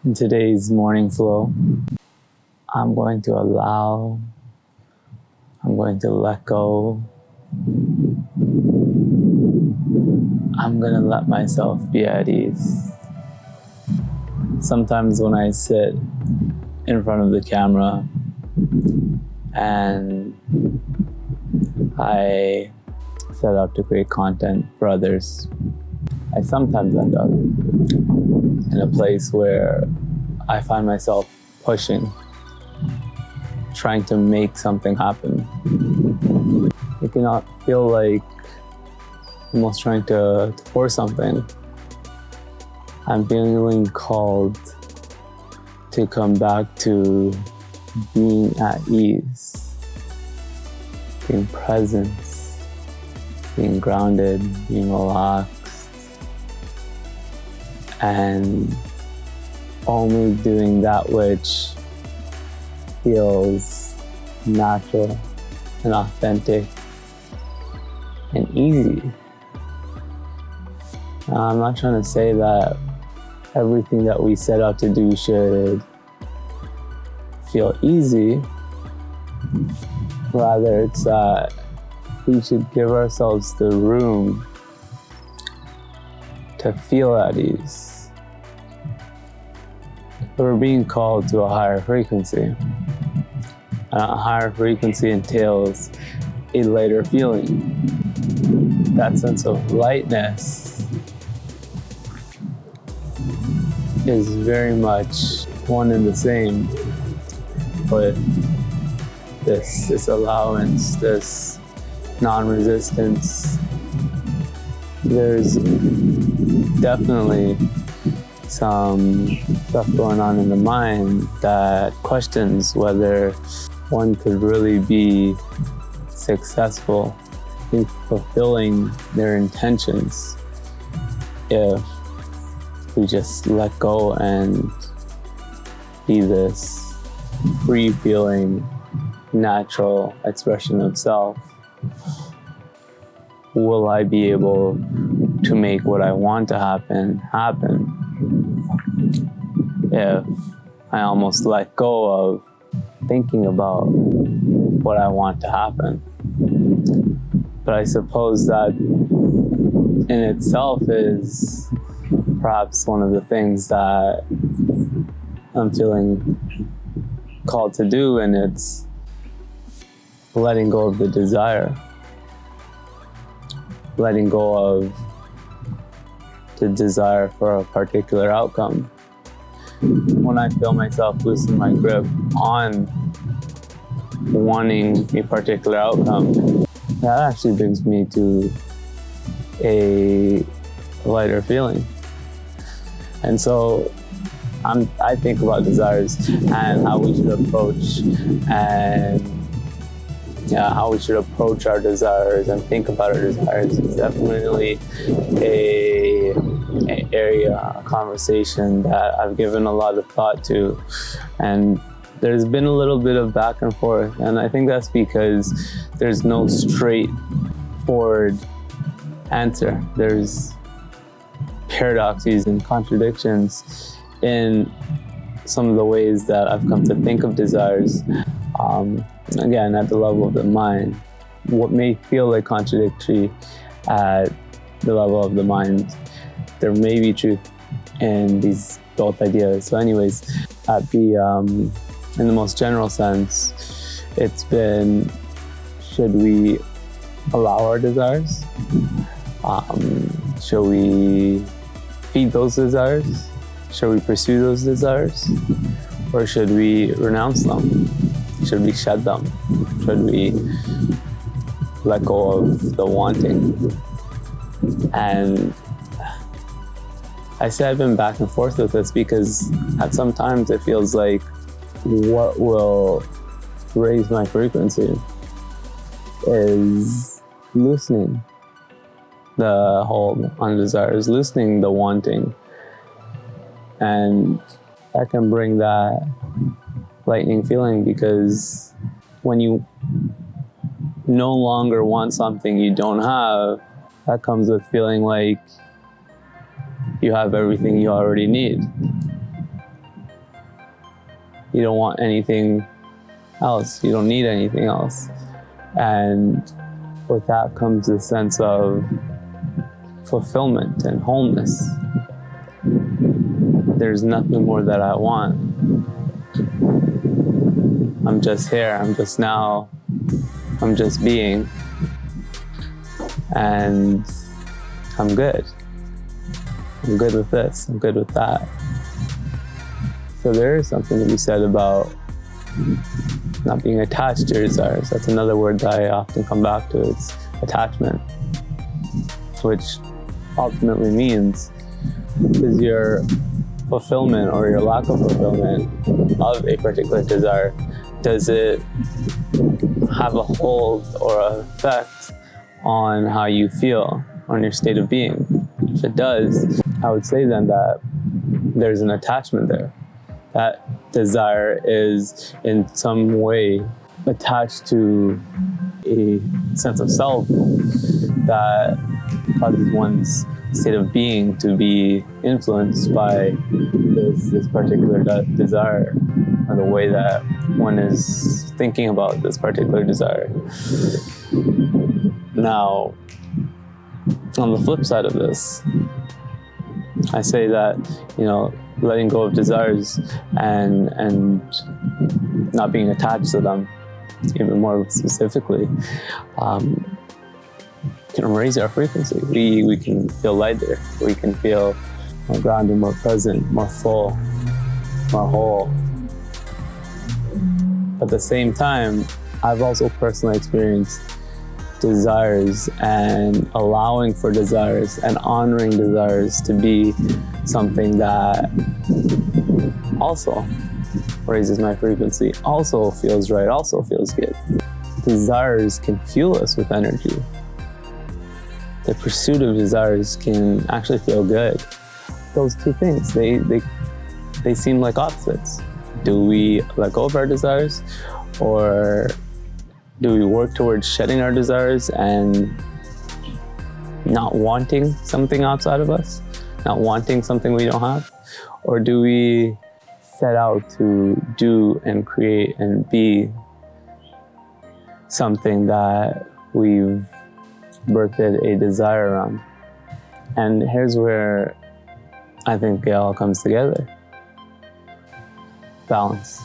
In today's morning flow, I'm going to allow, I'm going to let go, I'm going to let myself be at ease. Sometimes when I sit in front of the camera and I set out to create content for others, I sometimes end up in a place where I find myself pushing, trying to make something happen. It cannot feel like almost trying to force something. I'm feeling called to come back to being at ease, being present, being grounded, being relaxed, and only doing that which feels natural and authentic and easy. Now, I'm not trying to say that everything that we set out to do should feel easy. Rather, it's that we should give ourselves the room to feel at ease. We're being called to a higher frequency. And a higher frequency entails a lighter feeling. That sense of lightness is very much one and the same with this allowance, this non-resistance. There's definitely some stuff going on in the mind that questions whether one could really be successful in fulfilling their intentions if we just let go and be this free-feeling, natural expression of self. Will I be able to make what I want to happen if I almost let go of thinking about what I want to happen? But I suppose that in itself is perhaps one of the things that I'm feeling called to do, and it's letting go of the desire. Letting go of the desire for a particular outcome. When I feel myself loosen my grip on wanting a particular outcome, that actually brings me to a lighter feeling. And so I think about desires and how we should approach how we should approach our desires and think about our desires. It's definitely an area, a conversation that I've given a lot of thought to. And there's been a little bit of back and forth. And I think that's because there's no straightforward answer. There's paradoxes and contradictions in some of the ways that I've come to think of desires. Again, at the level of the mind, what may feel like contradictory at the level of the mind, there may be truth in these both ideas. So anyways, in the most general sense, it's been, should we allow our desires? Should we feed those desires? Should we pursue those desires? Or should we renounce them? Should we shed them? Should we let go of the wanting? And I say I've been back and forth with this because at some times it feels like what will raise my frequency is loosening the hold on desires, loosening the wanting. And that can bring that lightning feeling, because when you no longer want something you don't have, that comes with feeling like you have everything you already need. You don't want anything else. You don't need anything else. And with that comes a sense of fulfillment and wholeness. There's nothing more that I want. I'm just here, I'm just now, I'm just being, and I'm good. I'm good with this, I'm good with that. So there is something to be said about not being attached to your desires. That's another word that I often come back to. It's attachment, which ultimately means is your fulfillment or your lack of fulfillment of a particular desire, does it have a hold or an effect on how you feel, on your state of being? If it does, I would say then that there's an attachment there. That desire is in some way attached to a sense of self that causes one's state of being to be influenced by this particular desire, or the way that one is thinking about this particular desire. Now, on the flip side of this, I say that, letting go of desires and not being attached to them, even more specifically, can raise our frequency. We can feel lighter. We can feel more grounded, more present, more full, more whole. At the same time, I've also personally experienced desires and allowing for desires and honoring desires to be something that also raises my frequency, also feels right, also feels good. Desires can fuel us with energy. The pursuit of desires can actually feel good. Those two things, they seem like opposites. Do we let go of our desires, or do we work towards shedding our desires and not wanting something outside of us, not wanting something we don't have? Or do we set out to do and create and be something that we've birthed a desire around? And here's where I think it all comes together. Balance.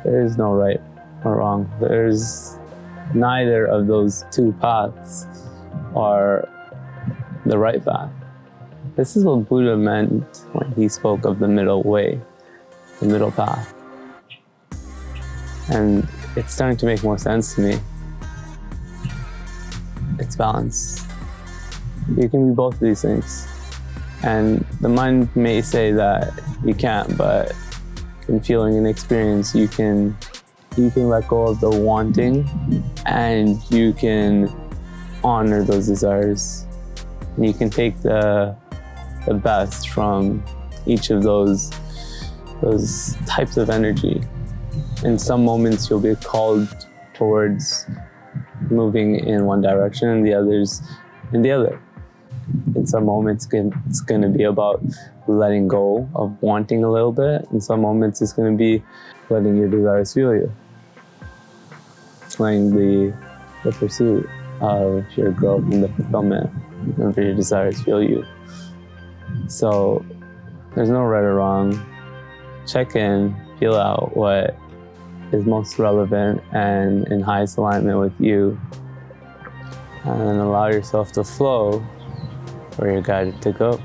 There is no right or wrong. There's neither of those two paths are the right path. This is what Buddha meant when he spoke of the middle way, the middle path. And it's starting to make more sense to me. It's balance. You can be both of these things. And the mind may say that you can't, but in feeling and experience, you can let go of the wanting, and you can honor those desires. And you can take the best from each of those types of energy. In some moments, you'll be called towards moving in one direction, and the others in the other. In some moments, it's going to be about letting go of wanting a little bit. In some moments, it's going to be letting your desires fuel you. Letting the pursuit of your growth and the fulfillment of your desires fuel you. So there's no right or wrong. Check in, feel out what is most relevant and in highest alignment with you, and then allow yourself to flow where you're guided to go.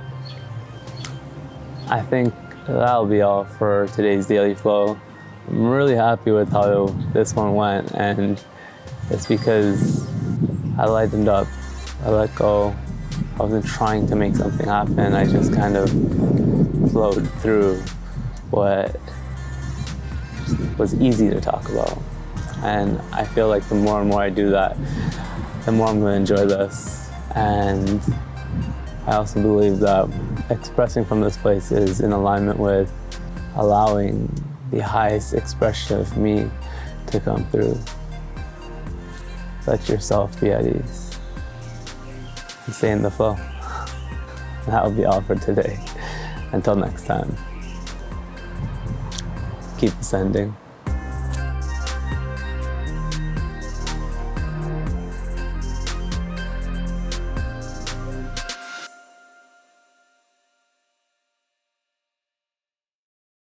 I think that'll be all for today's Daily Flow. I'm really happy with how this one went, and it's because I lightened up, I let go. I wasn't trying to make something happen. I just kind of flowed through what was easy to talk about. And I feel like the more and more I do that, the more I'm going to enjoy this. And I also believe that expressing from this place is in alignment with allowing the highest expression of me to come through. Let yourself be at ease and stay in the flow. That will be all for today. Until next time. keep ascending.